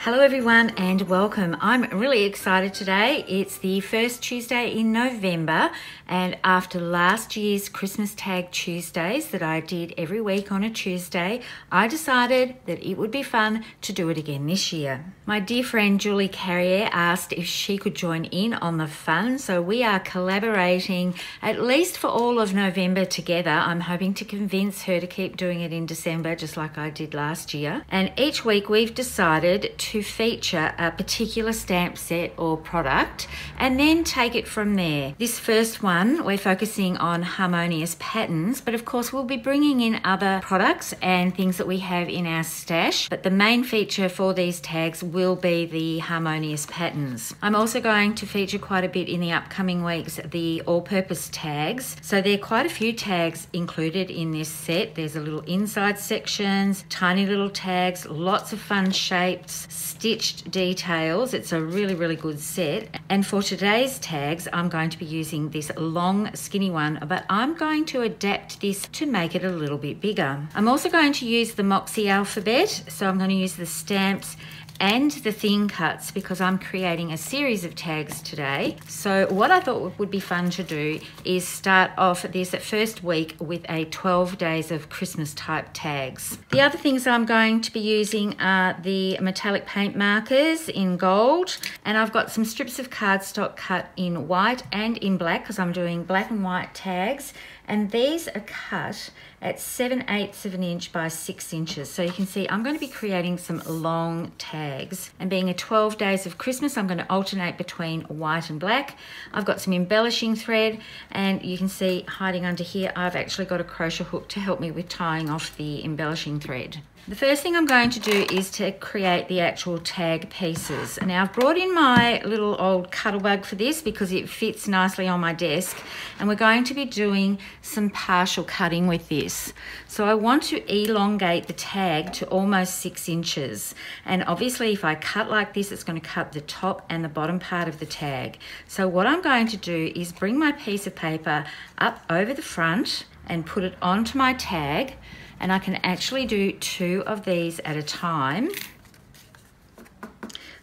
Hello everyone and welcome. I'm really excited today. It's the first Tuesday in November, and after last year's Christmas Tag Tuesdays that I did every week on a Tuesday, I decided that it would be fun to do it again this year. My dear friend Julie Carriere asked if she could join in on the fun, so we are collaborating at least for all of November together. I'm hoping to convince her to keep doing it in December just like I did last year. And each week we've decided to feature a particular stamp set or product and then take it from there. This first one we're focusing on Harmonious Patterns, but of course we'll be bringing in other products and things that we have in our stash, but the main feature for these tags will be the Harmonious Patterns. I'm also going to feature quite a bit in the upcoming weeks the all-purpose tags, so there are quite a few tags included in this set. There's a little inside sections, tiny little tags, lots of fun shapes, stitched details. It's a really good set. And for today's tags I'm going to be using this long skinny one, but I'm going to adapt this to make it a little bit bigger. I'm also going to use the Moxie alphabet, so I'm going to use the stamps and the thin cuts because I'm creating a series of tags today. So what I thought would be fun to do is start off this first week with a 12 days of Christmas type tags. The other things I'm going to be using are the metallic paint markers in gold, and I've got some strips of cardstock cut in white and in black because I'm doing black and white tags, and these are cut at 7/8 of an inch by 6 inches. So you can see I'm going to be creating some long tags, and being a 12 days of Christmas I'm going to alternate between white and black. I've got some embellishing thread, and you can see hiding under here I've actually got a crochet hook to help me with tying off the embellishing thread. The first thing I'm going to do is to create the actual tag pieces. Now I've brought in my little old Cuttlebug for this because it fits nicely on my desk, and we're going to be doing some partial cutting with this. So I want to elongate the tag to almost 6 inches, and obviously if I cut like this it's going to cut the top and the bottom part of the tag. So what I'm going to do is bring my piece of paper up over the front and put it onto my tag, and I can actually do 2 of these at a time.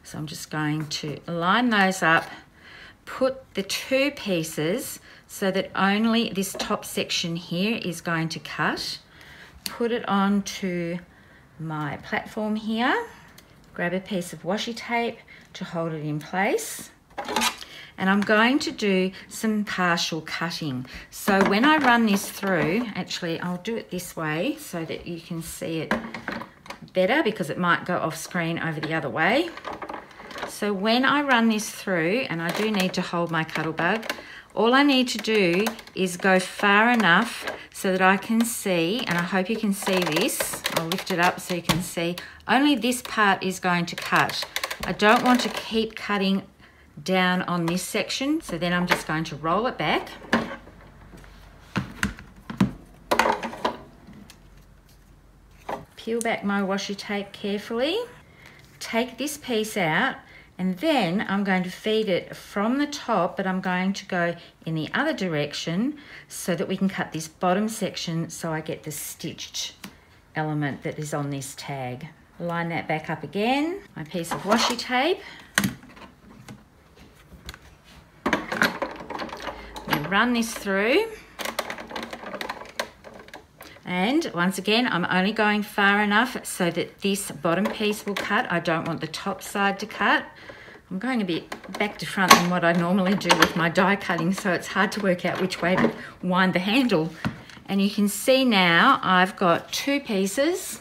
So I'm just going to line those up, put the 2 pieces so that only this top section here is going to cut, put it onto my platform here, grab a piece of washi tape to hold it in place, and I'm going to do some partial cutting. So when I run this through, actually I'll do it this way so that you can see it better because it might go off screen over the other way. So when I run this through, and I do need to hold my Cuttlebug, all I need to do is go far enough so that I can see, and I hope you can see this, I'll lift it up so you can see, only this part is going to cut. I don't want to keep cutting down on this section, so then I'm just going to roll it back, peel back my washi tape carefully, take this piece out, and then I'm going to feed it from the top, but I'm going to go in the other direction so that we can cut this bottom section so I get the stitched element that is on this tag. Line that back up again, my piece of washi tape, run this through, and once again I'm only going far enough so that this bottom piece will cut. I don't want the top side to cut. I'm going a bit back to front than what I normally do with my die cutting, so it's hard to work out which way to wind the handle. And you can see now I've got 2 pieces.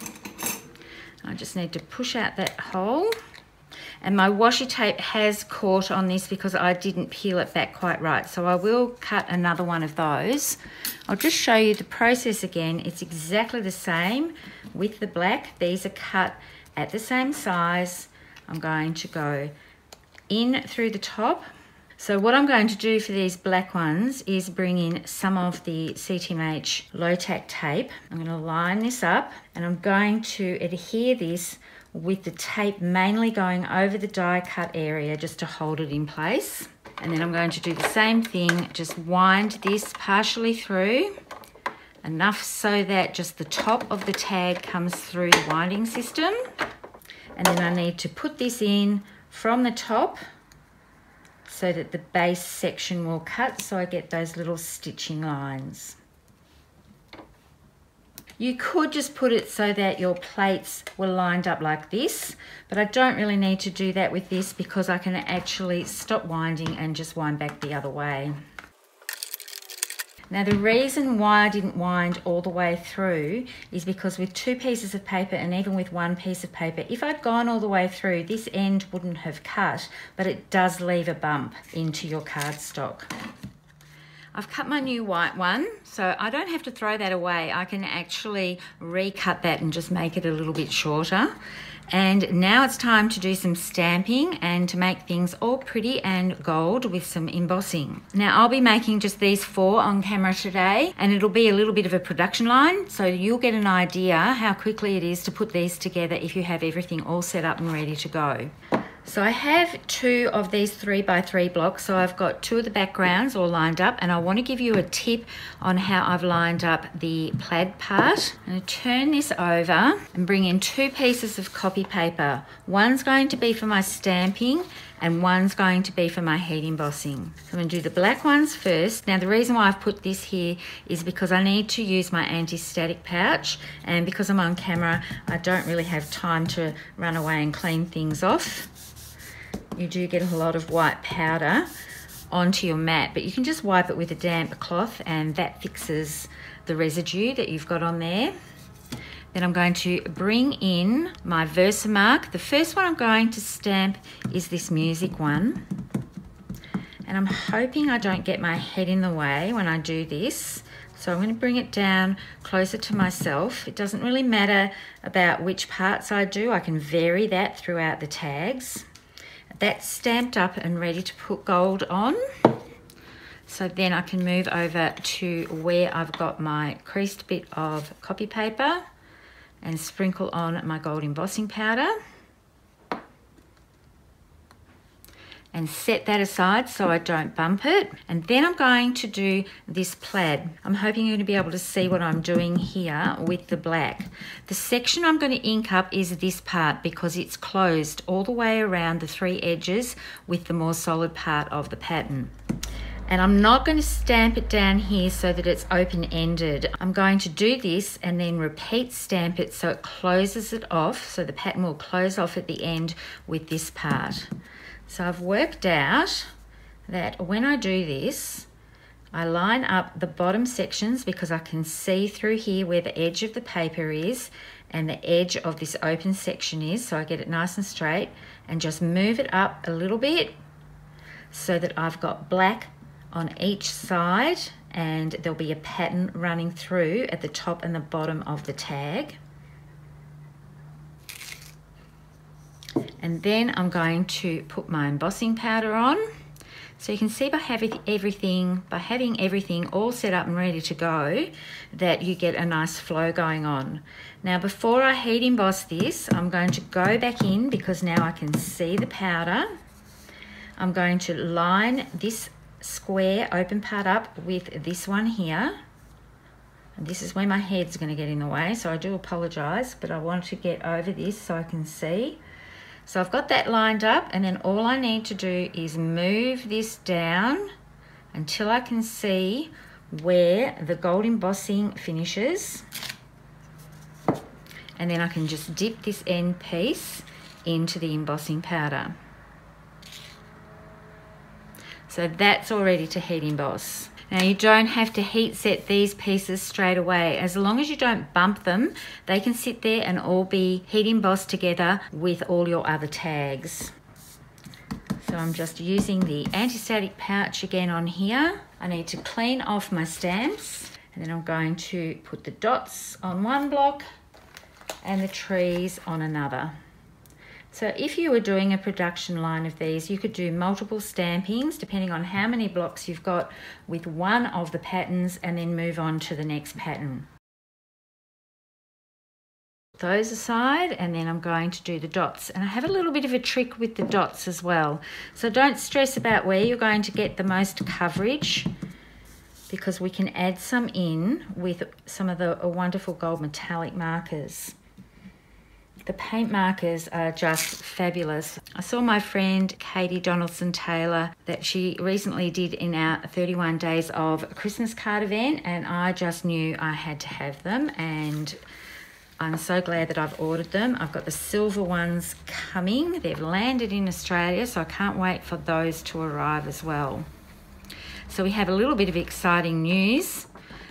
I just need to push out that hole. And my washi tape has caught on this because I didn't peel it back quite right. So I will cut another one of those. I'll just show you the process again. It's exactly the same with the black. These are cut at the same size. I'm going to go in through the top. So what I'm going to do for these black ones is bring in some of the CTMH low-tack tape. I'm going to line this up, and I'm going to adhere this with the tape mainly going over the die cut area just to hold it in place. And then I'm going to do the same thing, just wind this partially through, enough so that just the top of the tag comes through the winding system. And then I need to put this in from the top so that the base section will cut, so I get those little stitching lines. You could just put it so that your plates were lined up like this, but I don't really need to do that with this because I can actually stop winding and just wind back the other way. Now the reason why I didn't wind all the way through is because with 2 pieces of paper and even with 1 piece of paper, if I'd gone all the way through, this end wouldn't have cut, but it does leave a bump into your cardstock. I've cut my new white one, so I don't have to throw that away. I can actually recut that and just make it a little bit shorter. And now it's time to do some stamping and to make things all pretty and gold with some embossing. Now I'll be making just these 4 on camera today, and it'll be a little bit of a production line, so you'll get an idea how quickly it is to put these together if you have everything all set up and ready to go. So I have 2 of these 3x3 blocks, so I've got 2 of the backgrounds all lined up, and I want to give you a tip on how I've lined up the plaid part. I'm going to turn this over and bring in 2 pieces of copy paper. One's going to be for my stamping and one's going to be for my heat embossing. So I'm going to do the black ones first. Now the reason why I've put this here is because I need to use my anti-static pouch, and because I'm on camera I don't really have time to run away and clean things off. You do get a lot of white powder onto your mat, but you can just wipe it with a damp cloth and that fixes the residue that you've got on there. Then I'm going to bring in my Versamark. The first one I'm going to stamp is this music one. And I'm hoping I don't get my head in the way when I do this. So I'm going to bring it down closer to myself. It doesn't really matter about which parts I do. I can vary that throughout the tags. That's stamped up and ready to put gold on. So then I can move over to where I've got my creased bit of copy paper and sprinkle on my gold embossing powder. And set that aside so I don't bump it. And then I'm going to do this plaid. I'm hoping you're going to be able to see what I'm doing here with the black. The section I'm going to ink up is this part because it's closed all the way around the 3 edges with the more solid part of the pattern. And I'm not going to stamp it down here so that it's open-ended. I'm going to do this and then repeat stamp it so it closes it off, so the pattern will close off at the end with this part. So I've worked out that when I do this, I line up the bottom sections because I can see through here where the edge of the paper is and the edge of this open section is, so I get it nice and straight, and just move it up a little bit so that I've got black on each side and there'll be a pattern running through at the top and the bottom of the tag. And then I'm going to put my embossing powder on. So you can see by having everything all set up and ready to go that you get a nice flow going on. Now before I heat emboss this, I'm going to go back in because now I can see the powder. I'm going to line this square open part up with this one here. And this is where my head's going to get in the way, so I do apologise, but I want to get over this so I can see. So I've got that lined up, and then all I need to do is move this down until I can see where the gold embossing finishes. And then I can just dip this end piece into the embossing powder. So that's all ready to heat emboss. Now you don't have to heat set these pieces straight away. As long as you don't bump them, they can sit there and all be heat embossed together with all your other tags. So I'm just using the anti-static pouch again on here. I need to clean off my stamps, and then I'm going to put the dots on one block and the trees on another. So if you were doing a production line of these, you could do multiple stampings depending on how many blocks you've got with one of the patterns and then move on to the next pattern. Those aside, and then I'm going to do the dots. And I have a little bit of a trick with the dots as well. So don't stress about where you're going to get the most coverage, because we can add some in with some of the wonderful gold metallic markers. The paint markers are just fabulous. I saw my friend Katie Donaldson-Taylor that she recently did in our 31 days of Christmas card event, and I just knew I had to have them, and I'm so glad that I've ordered them. I've got the silver ones coming. They've landed in Australia, so I can't wait for those to arrive as well. So we have a little bit of exciting news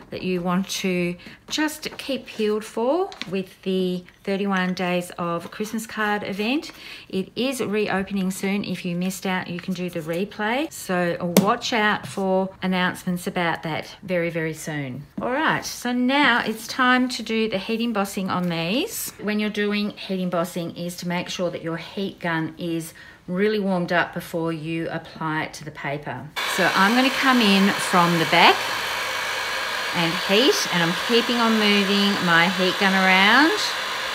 that you want to just keep peeled for with the 31 days of Christmas card event. It is reopening soon. If you missed out, you can do the replay. So watch out for announcements about that very, very soon. All right, so now it's time to do the heat embossing on these. When you're doing heat embossing is to make sure that your heat gun is really warmed up before you apply it to the paper. So I'm going to come in from the back and heat, and I'm keeping on moving my heat gun around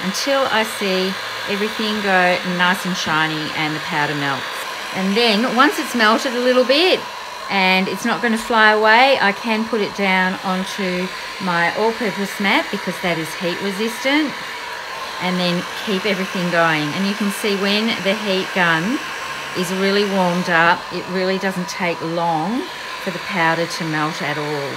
until I see everything go nice and shiny and the powder melts. And then once it's melted a little bit and it's not going to fly away, I can put it down onto my all-purpose mat because that is heat resistant, and then keep everything going. And you can see when the heat gun is really warmed up, it really doesn't take long for the powder to melt at all.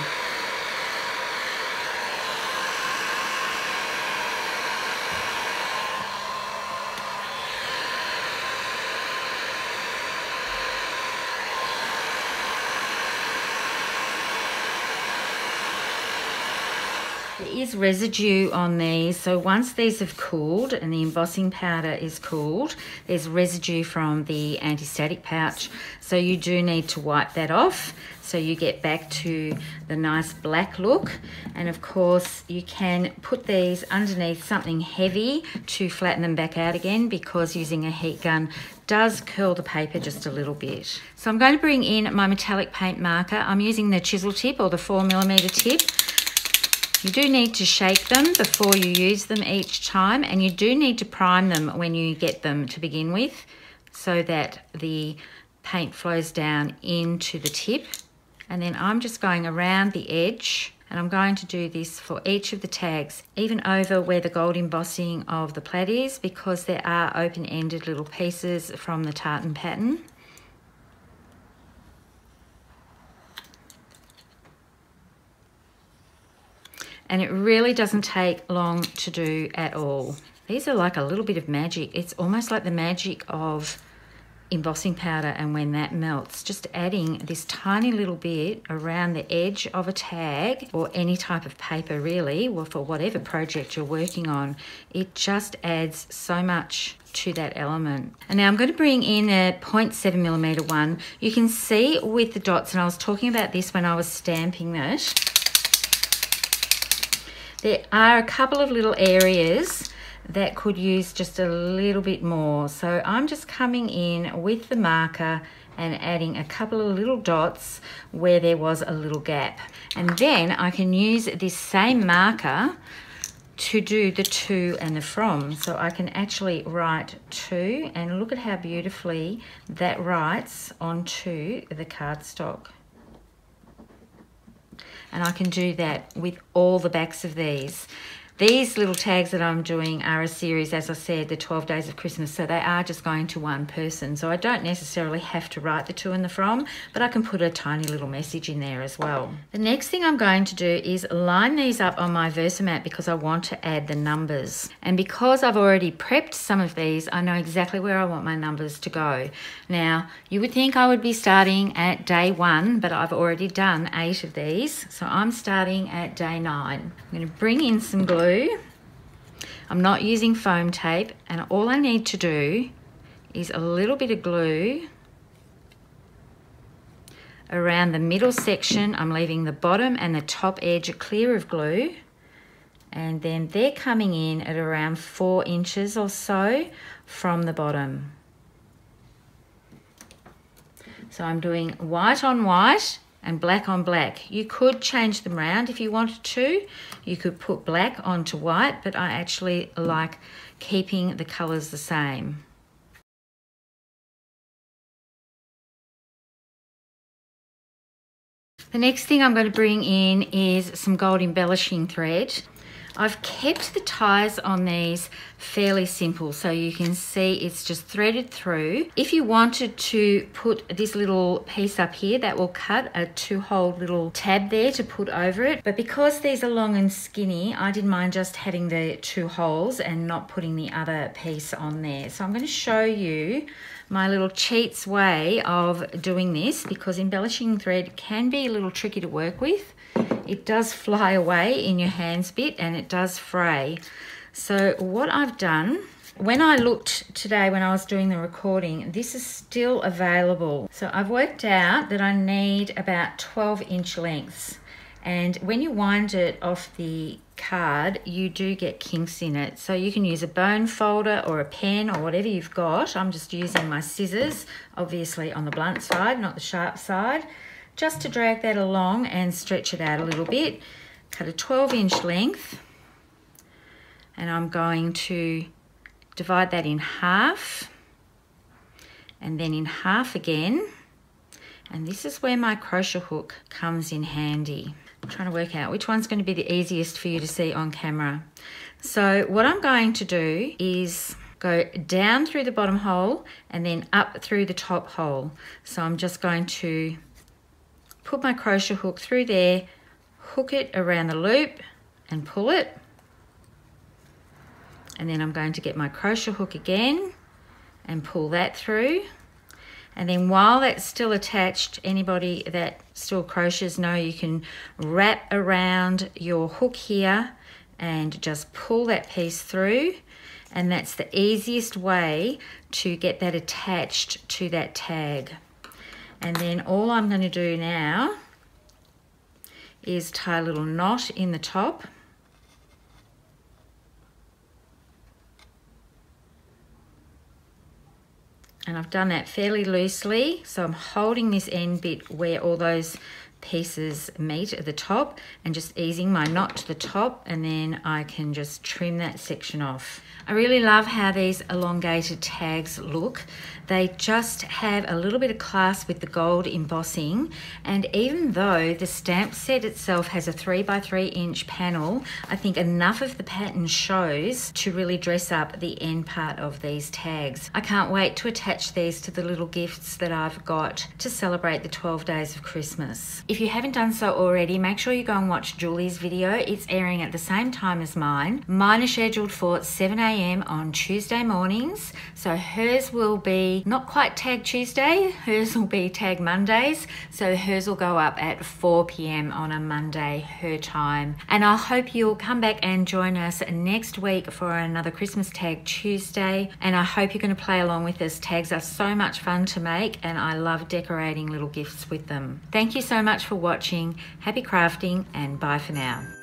There is residue on these, so once these have cooled and the embossing powder is cooled, there's residue from the anti-static pouch, so you do need to wipe that off so you get back to the nice black look. And of course you can put these underneath something heavy to flatten them back out again, because using a heat gun does curl the paper just a little bit. So I'm going to bring in my metallic paint marker. I'm using the chisel tip or the 4mm tip. You do need to shake them before you use them each time, and you do need to prime them when you get them to begin with so that the paint flows down into the tip. And then I'm just going around the edge, and I'm going to do this for each of the tags, even over where the gold embossing of the plaid is, because there are open-ended little pieces from the tartan pattern. And it really doesn't take long to do at all. These are like a little bit of magic. It's almost like the magic of embossing powder, and when that melts, just adding this tiny little bit around the edge of a tag or any type of paper really, or for whatever project you're working on, it just adds so much to that element. And now I'm going to bring in a 0.7mm one. You can see with the dots, and I was talking about this when I was stamping it, there are a couple of little areas that could use just a little bit more. So I'm just coming in with the marker and adding a couple of little dots where there was a little gap. And then I can use this same marker to do the to and the from. So I can actually write to, and look at how beautifully that writes onto the cardstock. And I can do that with all the backs of these. These little tags that I'm doing are a series, as I said, the 12 days of Christmas, so they are just going to one person. So I don't necessarily have to write the to and the from, but I can put a tiny little message in there as well. The next thing I'm going to do is line these up on my Versamat because I want to add the numbers. And because I've already prepped some of these, I know exactly where I want my numbers to go. Now, you would think I would be starting at day 1, but I've already done 8 of these. So I'm starting at day 9. I'm going to bring in some glue. I'm not using foam tape, and all I need to do is a little bit of glue around the middle section. I'm leaving the bottom and the top edge clear of glue, and then they're coming in at around 4 inches or so from the bottom. So I'm doing white on white and black on black. You could change them around if you wanted to. You could put black onto white, but I actually like keeping the colours the same. The next thing I'm going to bring in is some gold embellishing thread. I've kept the ties on these fairly simple, so you can see it's just threaded through. If you wanted to put this little piece up here, that will cut a 2-hole little tab there to put over it. But because these are long and skinny, I didn't mind just having the 2 holes and not putting the other piece on there. So I'm going to show you my little cheats way of doing this, because embellishing thread can be a little tricky to work with. It does fly away in your hands bit and it does fray. So what I've done, when I looked today when I was doing the recording, this is still available. So I've worked out that I need about 12-inch lengths. And when you wind it off the card, you do get kinks in it. So you can use a bone folder or a pen or whatever you've got. I'm just using my scissors, obviously on the blunt side, not the sharp side, just to drag that along and stretch it out a little bit. Cut a 12-inch length, and I'm going to divide that in half and then in half again. And this is where my crochet hook comes in handy. I'm trying to work out which one's going to be the easiest for you to see on camera. So what I'm going to do is go down through the bottom hole and then up through the top hole. So I'm just going to put my crochet hook through there, hook it around the loop and pull it. And then I'm going to get my crochet hook again and pull that through. And then while that's still attached, anybody that still crochets know you can wrap around your hook here and just pull that piece through. And that's the easiest way to get that attached to that tag. And then all I'm going to do now is tie a little knot in the top. And I've done that fairly loosely, so I'm holding this end bit where all those pieces meet at the top and just easing my knot to the top, and then I can just trim that section off. I really love how these elongated tags look. They just have a little bit of class with the gold embossing, and even though the stamp set itself has a 3x3 inch panel, I think enough of the pattern shows to really dress up the end part of these tags. I can't wait to attach these to the little gifts that I've got to celebrate the 12 days of Christmas. If you haven't done so already, make sure you go and watch Julie's video. It's airing at the same time as mine. Mine is scheduled for 7 AM on Tuesday mornings, so hers will be not quite Tag Tuesday, hers will be Tag Mondays, so hers will go up at 4 PM on a Monday, her time. And I hope you'll come back and join us next week for another Christmas Tag Tuesday, and I hope you're going to play along with us. Tags are so much fun to make, and I love decorating little gifts with them. Thank you so much for watching. Happy crafting, and bye for now.